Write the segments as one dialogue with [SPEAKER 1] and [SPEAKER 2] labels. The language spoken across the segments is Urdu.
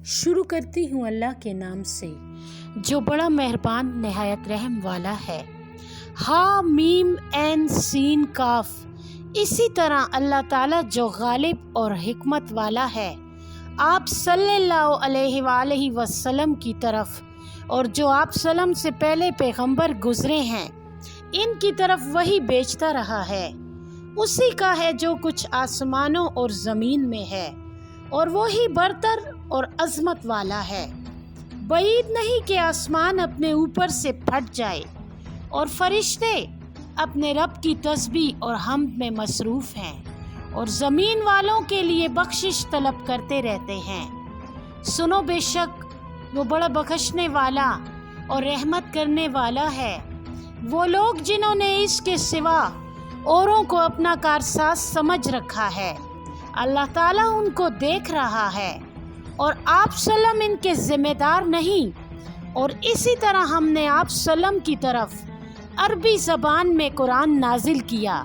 [SPEAKER 1] شروع کرتی ہوں اللہ کے نام سے جو بڑا مہربان نہایت رحم والا ہے۔ ہا میم عین سین کاف۔ اسی طرح اللہ تعالیٰ جو غالب اور حکمت والا ہے، آپ صلی اللہ علیہ وآلہ وسلم کی طرف اور جو آپ سلم سے پہلے پیغمبر گزرے ہیں ان کی طرف وہی بیچتا رہا ہے۔ اسی کا ہے جو کچھ آسمانوں اور زمین میں ہے، اور وہی برتر اور عظمت والا ہے۔ بعید نہیں کہ آسمان اپنے اوپر سے پھٹ جائے اور فرشتے اپنے رب کی تسبیح اور حمد میں مصروف ہیں، اور زمین والوں کے لیے بخشش طلب کرتے رہتے ہیں۔ سنو، بے شک وہ بڑا بخشنے والا اور رحمت کرنے والا ہے۔ وہ لوگ جنہوں نے اس کے سوا اوروں کو اپنا کارساز سمجھ رکھا ہے، اللہ تعالیٰ ان کو دیکھ رہا ہے، اور آپ سلم ان کے ذمہ دار نہیں۔ اور اسی طرح ہم نے آپ سلم کی طرف عربی زبان میں قرآن نازل کیا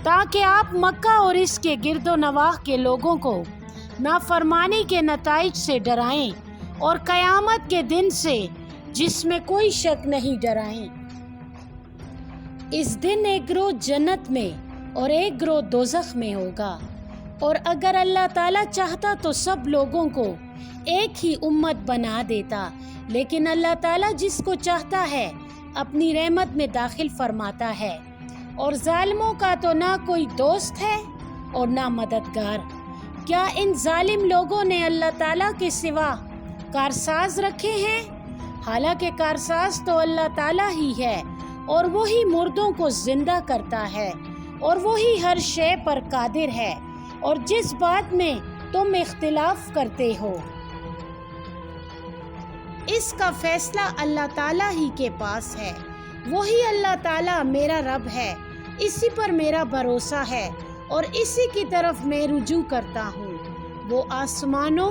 [SPEAKER 1] تاکہ آپ مکہ اور اس کے گرد و نواح کے لوگوں کو نافرمانی کے نتائج سے ڈرائیں اور قیامت کے دن سے جس میں کوئی شک نہیں ڈرائیں۔ اس دن ایک گروہ جنت میں اور ایک گروہ دوزخ میں ہوگا، اور اگر اللہ تعالیٰ چاہتا تو سب لوگوں کو ایک ہی امت بنا دیتا، لیکن اللہ تعالیٰ جس کو چاہتا ہے اپنی رحمت میں داخل فرماتا ہے، اور ظالموں کا تو نہ کوئی دوست ہے اور نہ مددگار۔ کیا ان ظالم لوگوں نے اللہ تعالیٰ کے سوا کارساز رکھے ہیں؟ حالانکہ کارساز تو اللہ تعالیٰ ہی ہے، اور وہی مردوں کو زندہ کرتا ہے، اور وہی ہر شے پر قادر ہے، اور جس بات میں تم اختلاف کرتے ہو اس کا فیصلہ اللہ تعالیٰ ہی کے پاس ہے۔ وہی اللہ تعالیٰ میرا رب ہے، اسی پر میرا بھروسہ ہے اور اسی کی طرف میں رجوع کرتا ہوں۔ وہ آسمانوں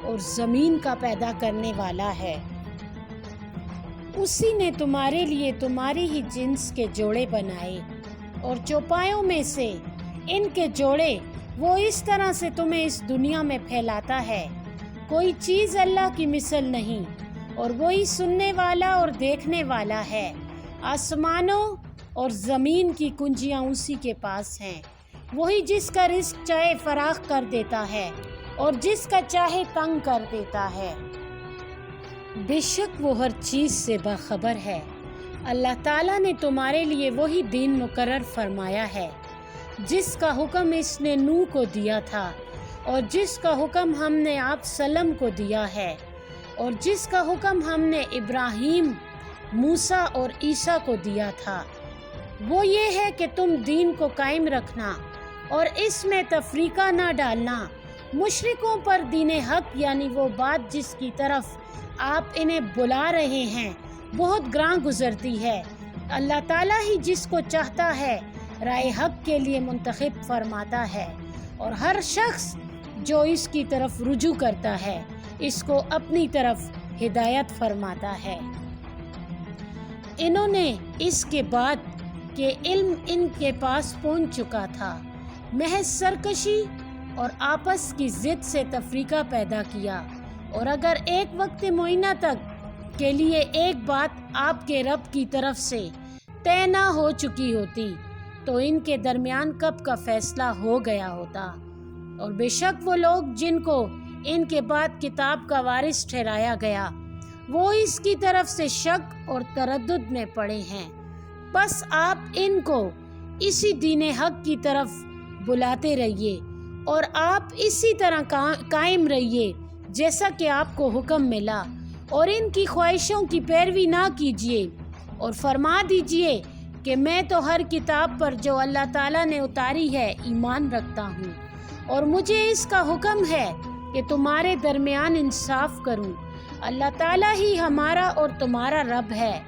[SPEAKER 1] اور زمین کا پیدا کرنے والا ہے۔ اسی نے تمہارے لیے تمہاری ہی جنس کے جوڑے بنائے، اور چوپایوں میں سے ان کے جوڑے وہ اس طرح سے تمہیں اس دنیا میں پھیلاتا ہے۔ کوئی چیز اللہ کی مثل نہیں، اور وہی سننے والا اور دیکھنے والا ہے۔ آسمانوں اور زمین کی کنجیاں اسی کے پاس ہیں۔ وہی جس کا رزق چاہے فراخ کر دیتا ہے اور جس کا چاہے تنگ کر دیتا ہے۔ بے شک وہ ہر چیز سے باخبر ہے۔ اللہ تعالیٰ نے تمہارے لیے وہی دین مقرر فرمایا ہے جس کا حکم اس نے نوح کو دیا تھا، اور جس کا حکم ہم نے آپ سلم کو دیا ہے، اور جس کا حکم ہم نے ابراہیم، موسیٰ اور عیسیٰ کو دیا تھا۔ وہ یہ ہے کہ تم دین کو قائم رکھنا اور اس میں تفریقہ نہ ڈالنا۔ مشرکوں پر دین حق یعنی وہ بات جس کی طرف آپ انہیں بلا رہے ہیں بہت گراں گزرتی ہے۔ اللہ تعالیٰ ہی جس کو چاہتا ہے راہ حق کے لیے منتخب فرماتا ہے، اور ہر شخص جو اس کی طرف رجوع کرتا ہے اس کو اپنی طرف ہدایت فرماتا ہے۔ انہوں نے اس کے بعد کہ علم ان کے پاس پہنچ چکا تھا محض سرکشی اور آپس کی ضد سے تفریقہ پیدا کیا، اور اگر ایک وقت معینہ تک کے لیے ایک بات آپ کے رب کی طرف سے طے نہ ہو چکی ہوتی تو ان کے درمیان کب کا فیصلہ ہو گیا ہوتا۔ اور بے شک وہ لوگ جن کو ان کے بعد کتاب کا وارث ٹھہرایا گیا وہ اس کی طرف سے شک اور تردد میں پڑے ہیں، بس آپ ان کو اسی دین حق کی طرف بلاتے رہیے، اور آپ اسی طرح قائم رہیے جیسا کہ آپ کو حکم ملا، اور ان کی خواہشوں کی پیروی نہ کیجیے، اور فرما دیجیے کہ میں تو ہر کتاب پر جو اللہ تعالیٰ نے اتاری ہے ایمان رکھتا ہوں، اور مجھے اس کا حکم ہے کہ تمہارے درمیان انصاف کروں۔ اللہ تعالیٰ ہی ہمارا اور تمہارا رب ہے،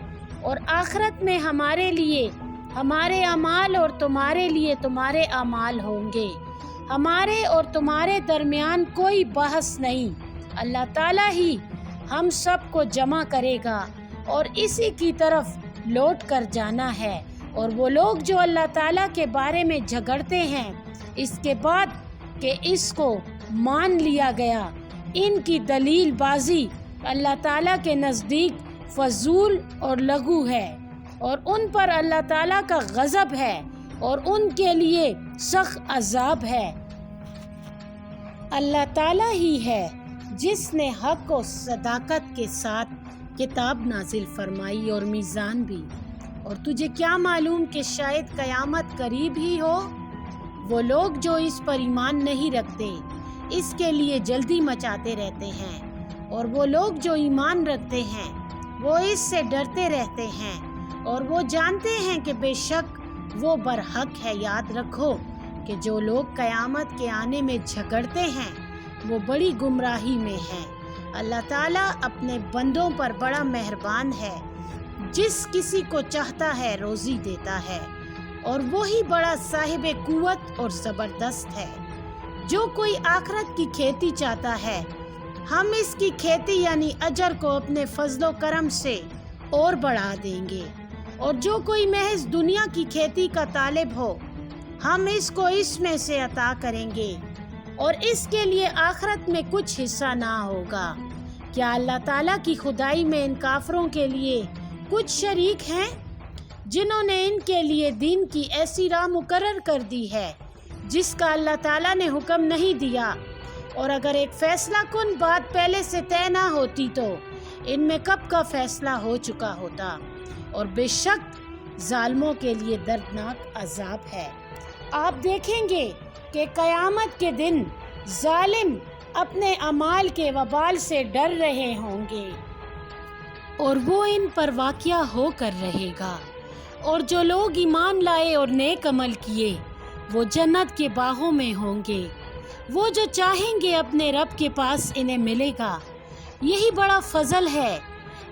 [SPEAKER 1] اور آخرت میں ہمارے لیے ہمارے اعمال اور تمہارے لیے تمہارے اعمال ہوں گے۔ ہمارے اور تمہارے درمیان کوئی بحث نہیں، اللہ تعالیٰ ہی ہم سب کو جمع کرے گا، اور اسی کی طرف لوٹ کر جانا ہے۔ اور وہ لوگ جو اللہ تعالیٰ کے بارے میں جھگڑتے ہیں اس کے بعد کہ اس کو مان لیا گیا ان کی دلیل بازی اللہ تعالیٰ کے نزدیک فضول اور لغو ہے، اور ان پر اللہ تعالیٰ کا غضب ہے اور ان کے لیے سخت عذاب ہے۔ اللہ تعالیٰ ہی ہے جس نے حق و صداقت کے ساتھ کتاب نازل فرمائی اور میزان بھی، اور تجھے کیا معلوم کہ شاید قیامت قریب ہی ہو؟ وہ لوگ جو اس پر ایمان نہیں رکھتے اس کے لیے جلدی مچاتے رہتے ہیں، اور وہ لوگ جو ایمان رکھتے ہیں وہ اس سے ڈرتے رہتے ہیں، اور وہ جانتے ہیں کہ بے شک وہ برحق ہے۔ یاد رکھو کہ جو لوگ قیامت کے آنے میں جھگڑتے ہیں وہ بڑی گمراہی میں ہیں۔ اللہ تعالیٰ اپنے بندوں پر بڑا مہربان ہے، جس کسی کو چاہتا ہے روزی دیتا ہے، اور وہی بڑا صاحب قوت اور زبردست ہے۔ جو کوئی آخرت کی کھیتی چاہتا ہے ہم اس کی کھیتی یعنی اجر کو اپنے فضل و کرم سے اور بڑھا دیں گے، اور جو کوئی محض دنیا کی کھیتی کا طالب ہو ہم اس کو اس میں سے عطا کریں گے، اور اس کے لیے آخرت میں کچھ حصہ نہ ہوگا۔ کیا اللہ تعالیٰ کی خدائی میں ان کافروں کے لیے کچھ شریک ہیں جنہوں نے ان کے لیے دین کی ایسی راہ مقرر کر دی ہے جس کا اللہ تعالیٰ نے حکم نہیں دیا؟ اور اگر ایک فیصلہ کن بات پہلے سے طے نہ ہوتی تو ان میں کب کا فیصلہ ہو چکا ہوتا، اور بے شک ظالموں کے لیے دردناک عذاب ہے۔ آپ دیکھیں گے کہ قیامت کے دن ظالم اپنے اعمال کے وبال سے ڈر رہے ہوں گے، اور وہ ان پر واقعہ ہو کر رہے گا۔ اور جو لوگ ایمان لائے اور نیک عمل کیے وہ جنت کے باغوں میں ہوں گے، وہ جو چاہیں گے اپنے رب کے پاس انہیں ملے گا۔ یہی بڑا فضل ہے،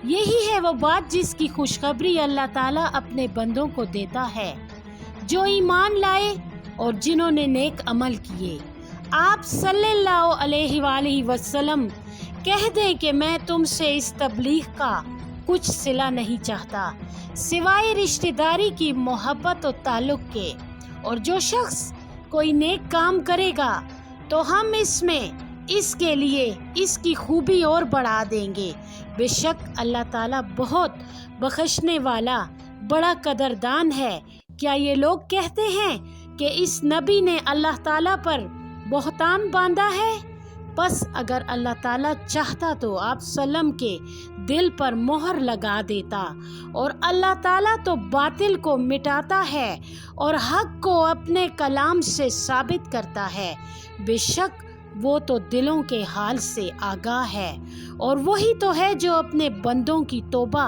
[SPEAKER 1] یہی ہے وہ بات جس کی خوشخبری اللہ تعالیٰ اپنے بندوں کو دیتا ہے جو ایمان لائے اور جنہوں نے نیک عمل کیے۔ آپ صلی اللہ علیہ وآلہ وسلم کہہ دیں کہ میں تم سے اس تبلیغ کا کچھ صلہ نہیں چاہتا سوائے رشتہ داری کی محبت و تعلق کے، اور جو شخص کوئی نیک کام کرے گا تو ہم اس میں اس کے لیے اس کی خوبی اور بڑھا دیں گے۔ بے شک اللہ تعالیٰ بہت بخشنے والا بڑا قدردان ہے۔ کیا یہ لوگ کہتے ہیں کہ اس نبی نے اللہ تعالیٰ پر بہتان باندھا ہے؟ بس اگر اللہ تعالیٰ چاہتا تو آپ سلم کے دل پر مہر لگا دیتا، اور اللہ تعالیٰ تو باطل کو مٹاتا ہے اور حق کو اپنے کلام سے ثابت کرتا ہے۔ بے شک وہ تو دلوں کے حال سے آگاہ ہے، اور وہی تو ہے جو اپنے بندوں کی توبہ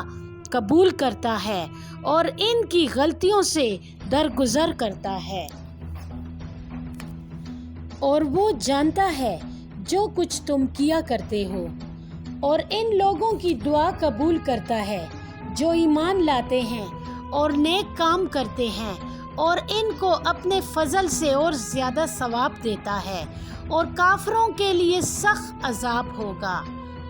[SPEAKER 1] قبول کرتا ہے اور ان کی غلطیوں سے درگزر کرتا ہے، اور وہ جانتا ہے جو کچھ تم کیا کرتے ہو، اور ان لوگوں کی دعا قبول کرتا ہے جو ایمان لاتے ہیں اور نیک کام کرتے ہیں، اور ان کو اپنے فضل سے اور زیادہ ثواب دیتا ہے، اور کافروں کے لیے سخت عذاب ہوگا۔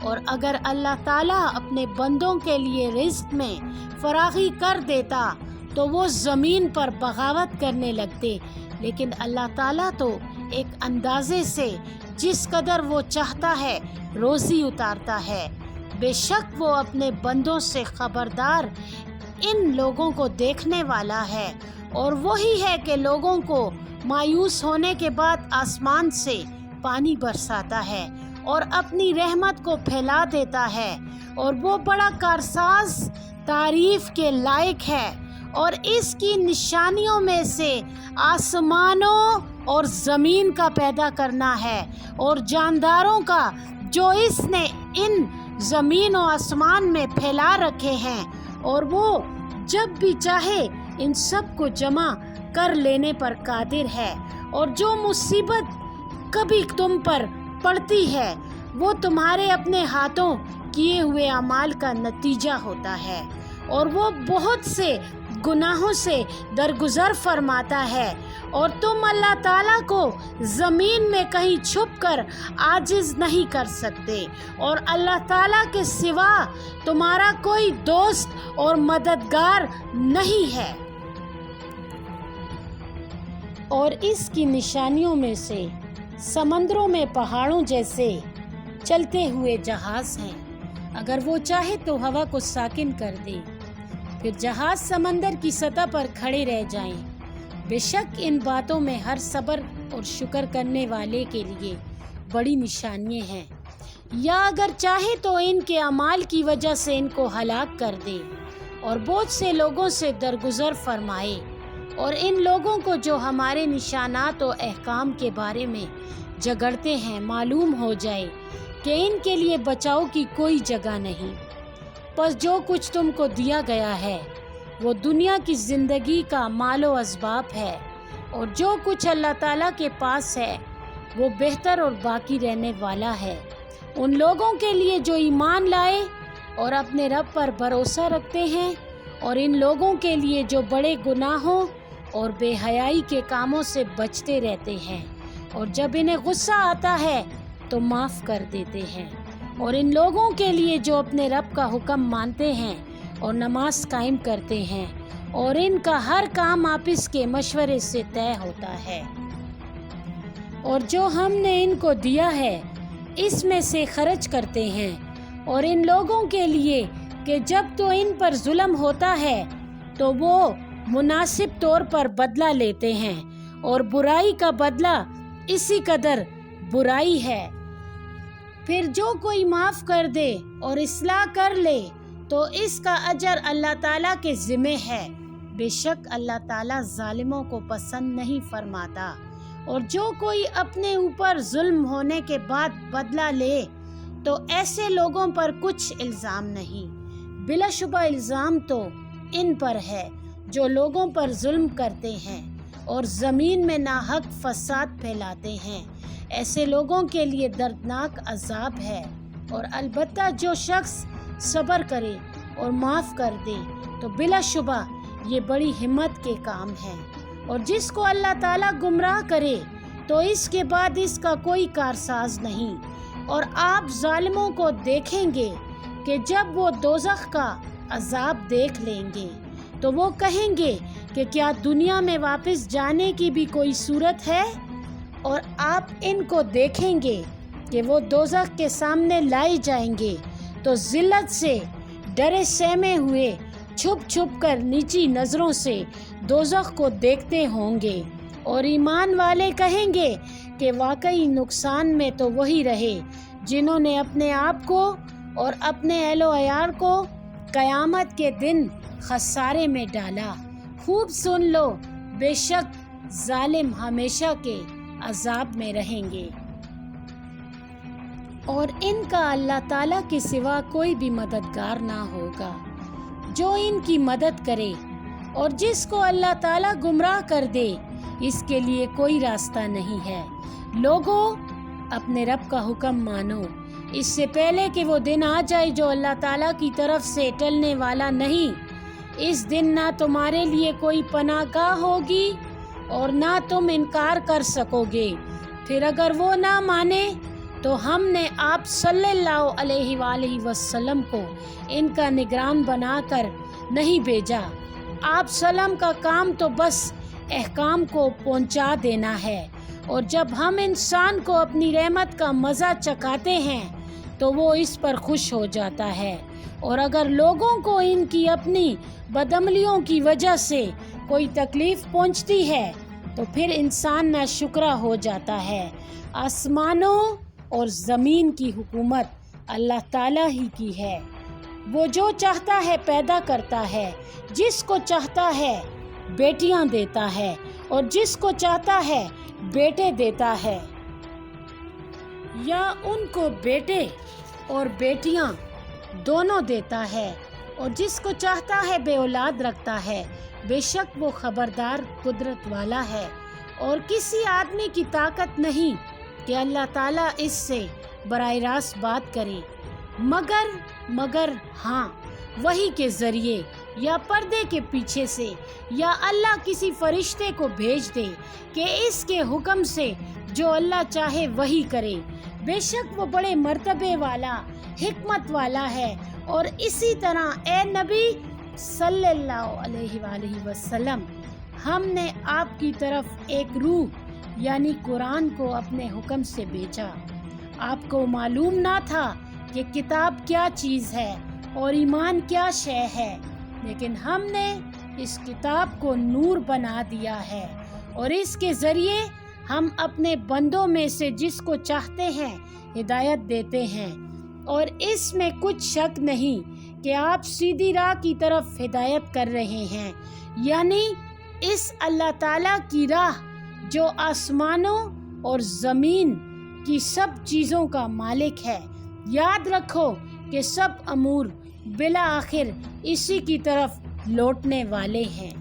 [SPEAKER 1] اور اگر اللہ تعالیٰ اپنے بندوں کے لیے رزق میں فراخی کر دیتا تو وہ زمین پر بغاوت کرنے لگتے، لیکن اللہ تعالیٰ تو ایک اندازے سے جس قدر وہ چاہتا ہے روزی اتارتا ہے۔ بے شک وہ اپنے بندوں سے خبردار ان لوگوں کو دیکھنے والا ہے، اور وہی ہے کہ لوگوں کو مایوس ہونے کے بعد آسمان سے پانی برساتا ہے اور اپنی رحمت کو پھیلا دیتا ہے، اور وہ بڑا کارساز تعریف کے لائق ہے۔ اور اس کی نشانیوں میں سے آسمانوں اور زمین کا پیدا کرنا ہے اور جانداروں کا جو اس نے ان زمین و آسمان میں پھیلا رکھے ہیں، اور وہ جب بھی چاہے ان سب کو جمع کر لینے پر قادر ہے۔ اور جو مصیبت کبھی تم پر پڑتی ہے وہ تمہارے اپنے ہاتھوں کیے ہوئے اعمال کا نتیجہ ہوتا ہے، اور وہ بہت سے گناہوں سے درگزر فرماتا ہے، اور تم اللہ تعالیٰ کو زمین میں کہیں چھپ کر عاجز نہیں کر سکتے، اور اللہ تعالیٰ کے سوا تمہارا کوئی دوست اور مددگار نہیں ہے۔ اور اس کی نشانیوں میں سے سمندروں میں پہاڑوں جیسے چلتے ہوئے جہاز ہیں، اگر وہ چاہے تو ہوا کو ساکن کر دے، پھر جہاز سمندر کی سطح پر کھڑے رہ جائیں۔ بے شک ان باتوں میں ہر صبر اور شکر کرنے والے کے لیے بڑی نشانیاں ہیں۔ یا اگر چاہے تو ان کے اعمال کی وجہ سے ان کو ہلاک کر دے اور بہت سے لوگوں سے درگزر فرمائے، اور ان لوگوں کو جو ہمارے نشانات و احکام کے بارے میں جھگڑتے ہیں معلوم ہو جائے کہ ان کے لیے بچاؤ کی کوئی جگہ نہیں۔ پس جو کچھ تم کو دیا گیا ہے وہ دنیا کی زندگی کا مال و اسباب ہے، اور جو کچھ اللہ تعالیٰ کے پاس ہے وہ بہتر اور باقی رہنے والا ہے ان لوگوں کے لیے جو ایمان لائے اور اپنے رب پر بھروسہ رکھتے ہیں، اور ان لوگوں کے لیے جو بڑے گناہوں اور بے حیائی کے کاموں سے بچتے رہتے ہیں، اور جب انہیں غصہ آتا ہے تو معاف کر دیتے ہیں، اور ان لوگوں کے لیے جو اپنے رب کا حکم مانتے ہیں اور نماز قائم کرتے ہیں، اور ان کا ہر کام آپس کے مشورے سے طے ہوتا ہے، اور جو ہم نے ان کو دیا ہے اس میں سے خرچ کرتے ہیں، اور ان لوگوں کے لیے کہ جب تو ان پر ظلم ہوتا ہے تو وہ مناسب طور پر بدلہ لیتے ہیں، اور برائی کا بدلہ اسی قدر برائی ہے۔ پھر جو کوئی معاف کر دے اور اصلاح کر لے تو اس کا اجر اللہ تعالیٰ کے ذمہ ہے، بے شک اللہ تعالیٰ ظالموں کو پسند نہیں فرماتا۔ اور جو کوئی اپنے اوپر ظلم ہونے کے بعد بدلہ لے تو ایسے لوگوں پر کچھ الزام نہیں، بلا شبہ الزام تو ان پر ہے جو لوگوں پر ظلم کرتے ہیں اور زمین میں ناحق فساد پھیلاتے ہیں، ایسے لوگوں کے لیے دردناک عذاب ہے۔ اور البتہ جو شخص صبر کرے اور معاف کر دے تو بلا شبہ یہ بڑی ہمت کے کام ہے، اور جس کو اللہ تعالیٰ گمراہ کرے تو اس کے بعد اس کا کوئی کارساز نہیں۔ اور آپ ظالموں کو دیکھیں گے کہ جب وہ دوزخ کا عذاب دیکھ لیں گے تو وہ کہیں گے کہ کیا دنیا میں واپس جانے کی بھی کوئی صورت ہے؟ اور آپ ان کو دیکھیں گے کہ وہ دوزخ کے سامنے لائے جائیں گے تو ذلت سے ڈرے سہمے ہوئے چھپ چھپ کر نیچی نظروں سے دوزخ کو دیکھتے ہوں گے، اور ایمان والے کہیں گے کہ واقعی نقصان میں تو وہی رہے جنہوں نے اپنے آپ کو اور اپنے اہل و عیال کو قیامت کے دن خسارے میں ڈالا۔ خوب سن لو، بے شک ظالم ہمیشہ کے عذاب میں رہیں گے، اور ان کا اللہ تعالیٰ کے سوا کوئی بھی مددگار نہ ہوگا جو ان کی مدد کرے، اور جس کو اللہ تعالیٰ گمراہ کر دے اس کے لیے کوئی راستہ نہیں ہے۔ لوگوں، اپنے رب کا حکم مانو اس سے پہلے کہ وہ دن آ جائے جو اللہ تعالیٰ کی طرف سے ٹلنے والا نہیں۔ اس دن نہ تمہارے لیے کوئی پناہ گاہ ہوگی اور نہ تم انکار کر سکو گے۔ پھر اگر وہ نہ مانے تو ہم نے آپ صلی اللہ علیہ وآلہ وسلم کو ان کا نگران بنا کر نہیں بھیجا۔ آپ سلام کا کام تو بس احکام کو پہنچا دینا ہے، اور جب ہم انسان کو اپنی رحمت کا مزہ چکھاتے ہیں تو وہ اس پر خوش ہو جاتا ہے، اور اگر لوگوں کو ان کی اپنی بدعملیوں کی وجہ سے کوئی تکلیف پہنچتی ہے تو پھر انسان ناشکرا ہو جاتا ہے۔ آسمانوں اور زمین کی حکومت اللہ تعالیٰ ہی کی ہے، وہ جو چاہتا ہے پیدا کرتا ہے، جس کو چاہتا ہے بیٹیاں دیتا ہے اور جس کو چاہتا ہے بیٹے دیتا ہے، یا ان کو بیٹے اور بیٹیاں دونوں دیتا ہے، اور جس کو چاہتا ہے بے اولاد رکھتا ہے۔ بے شک وہ خبردار قدرت والا ہے، اور کسی آدمی کی طاقت نہیں کہ اللہ تعالیٰ اس سے براہ راست بات کرے، مگر ہاں وحی کے ذریعے یا پردے کے پیچھے سے، یا اللہ کسی فرشتے کو بھیج دے کہ اس کے حکم سے جو اللہ چاہے وحی کرے۔ بے شک وہ بڑے مرتبے والا، حکمت والا ہے۔ اور اسی طرح اے نبی صلی اللہ علیہ وآلہ وسلم، ہم نے آپ کی طرف ایک روح یعنی قرآن کو اپنے حکم سے بھیجا، آپ کو معلوم نہ تھا کہ کتاب کیا چیز ہے اور ایمان کیا شے ہے، لیکن ہم نے اس کتاب کو نور بنا دیا ہے اور اس کے ذریعے ہم اپنے بندوں میں سے جس کو چاہتے ہیں ہدایت دیتے ہیں، اور اس میں کچھ شک نہیں کہ آپ سیدھی راہ کی طرف ہدایت کر رہے ہیں، یعنی اس اللہ تعالیٰ کی راہ جو آسمانوں اور زمین کی سب چیزوں کا مالک ہے۔ یاد رکھو کہ سب امور بالآخر اسی کی طرف لوٹنے والے ہیں۔